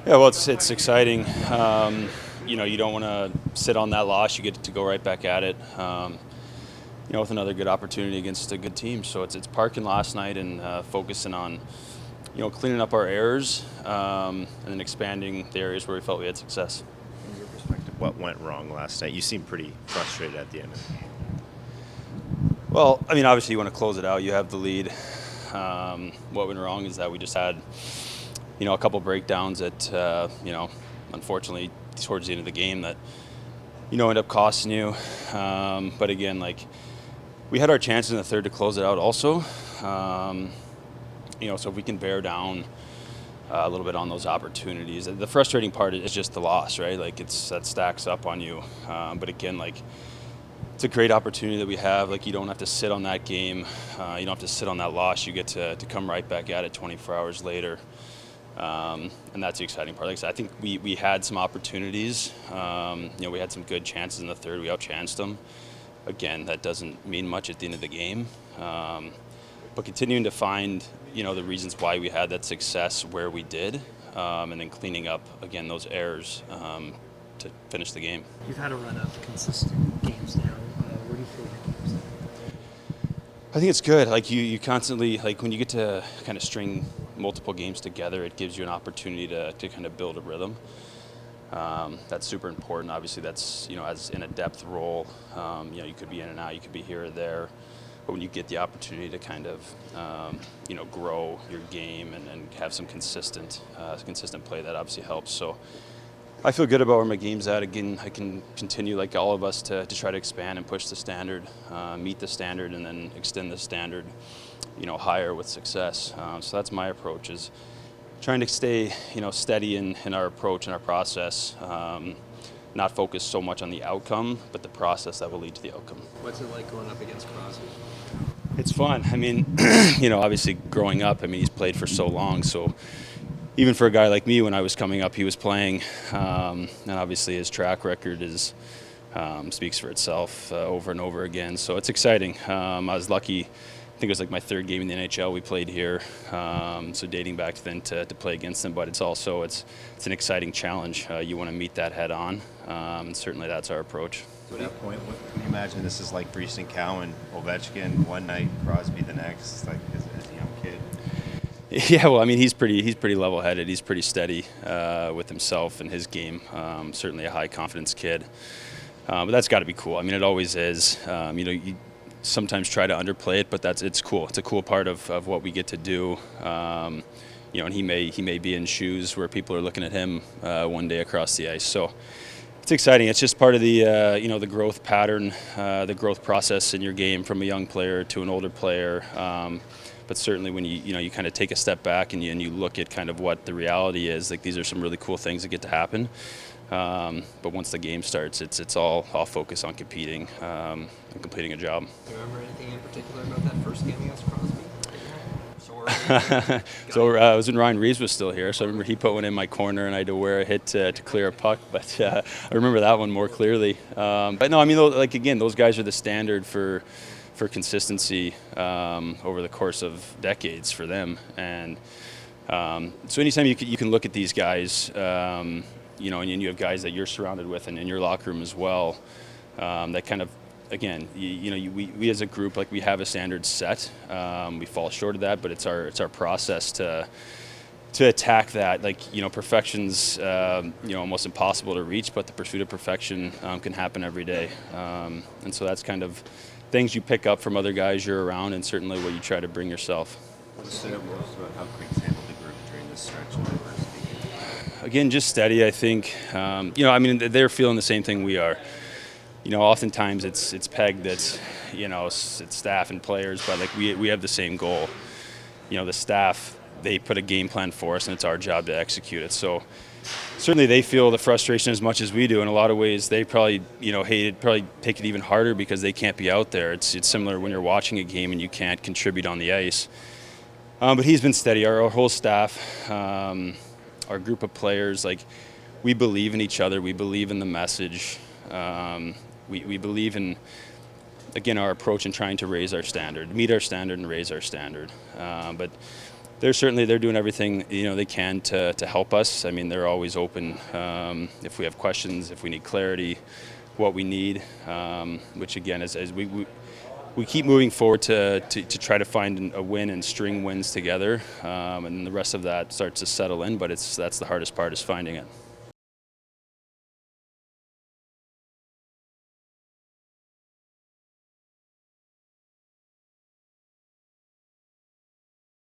Yeah, well, it's exciting. You don't want to sit on that loss. You get to go right back at it. With another good opportunity against a good team. So it's parking last night and focusing on, cleaning up our errors and then expanding the areas where we felt we had success. From your perspective, what went wrong last night? You seemed pretty frustrated at the end of the game. Well, obviously you want to close it out. You have the lead. What went wrong is that we just had, a couple breakdowns that, unfortunately towards the end of the game that, end up costing you. But again, we had our chances in the third to close it out also. So if we can bear down a little bit on those opportunities. The frustrating part is just the loss, right? That stacks up on you. But again, it's a great opportunity that we have. You don't have to sit on that game. You don't have to sit on that loss. You get to come right back at it 24 hours later. And that's the exciting part. Like I said, I think we had some opportunities. We had some good chances in the third. We outchanced them. Again, that doesn't mean much at the end of the game. But continuing to find, the reasons why we had that success where we did, and then cleaning up, again, those errors to finish the game. You've had a run of consistent games now. Where do you feel your game's at? I think it's good. You constantly, when you get to kind of string multiple games together, it gives you an opportunity to kind of build a rhythm. That's super important. Obviously, that's, as in a depth role, you could be in and out, you could be here or there. But when you get the opportunity to kind of, grow your game and have some consistent play, that obviously helps. So I feel good about where my game's at. Again, I can continue, like all of us, to try to expand and push the standard, meet the standard, and then extend the standard, higher with success. So that's my approach, is trying to stay, steady in our approach and our process. Not focus so much on the outcome, but the process that will lead to the outcome. What's it like going up against Crosby? It's fun. Obviously growing up, he's played for so long. So even for a guy like me, when I was coming up, he was playing. And obviously his track record speaks for itself over and over again. So it's exciting. I was lucky. I think it was my third game in the NHL we played here, so dating back to then to play against them. But it's an exciting challenge. You want to meet that head on, and certainly that's our approach. So at that point, what can you imagine this is like Brees and Cowan, Ovechkin one night, Crosby the next, as a young kid? Yeah, well, he's pretty level-headed. He's pretty steady with himself and his game. Certainly a high-confidence kid, but that's got to be cool. It always is. You sometimes try to underplay it, but it's cool. It's a cool part of what we get to do. And he may be in shoes where people are looking at him one day across the ice. So it's exciting. It's just part of the the growth pattern, the growth process in your game from a young player to an older player. But certainly when you kind of take a step back and you look at kind of what the reality is, these are some really cool things that get to happen. But once the game starts, it's all focus on competing and completing a job. Do you remember anything in particular about that first game against Crosby? So it was when Ryan Reeves was still here, so I remember he put one in my corner and I had to wear a hit to clear a puck, but I remember that one more clearly. But no, again, those guys are the standard for consistency over the course of decades for them. And so anytime you can look at these guys, and you have guys that you're surrounded with and in your locker room as well, that kind of, again, we as a group, we have a standard set. We fall short of that, but it's our process to attack that. Perfection's almost impossible to reach, but the pursuit of perfection can happen every day. And so that's kind of things you pick up from other guys you're around, and certainly what you try to bring yourself. What stood out most about how Creek's handled the group during this stretch of adversity? Again, just steady, I think. They're feeling the same thing we are. Oftentimes it's pegged that, it's staff and players, but we have the same goal. The staff, they put a game plan for us, and it's our job to execute it. So certainly they feel the frustration as much as we do. In a lot of ways, they probably, probably take it even harder because they can't be out there. It's similar when you're watching a game and you can't contribute on the ice. But he's been steady. Our whole staff, our group of players, we believe in each other. We believe in the message. We believe in, again, our approach in trying to raise our standard, meet our standard and raise our standard. But They're doing everything they can to help us. I mean, they're always open if we have questions, if we need clarity, what we need. Which again, as we keep moving forward to try to find a win and string wins together, and the rest of that starts to settle in. But that's the hardest part, is finding it.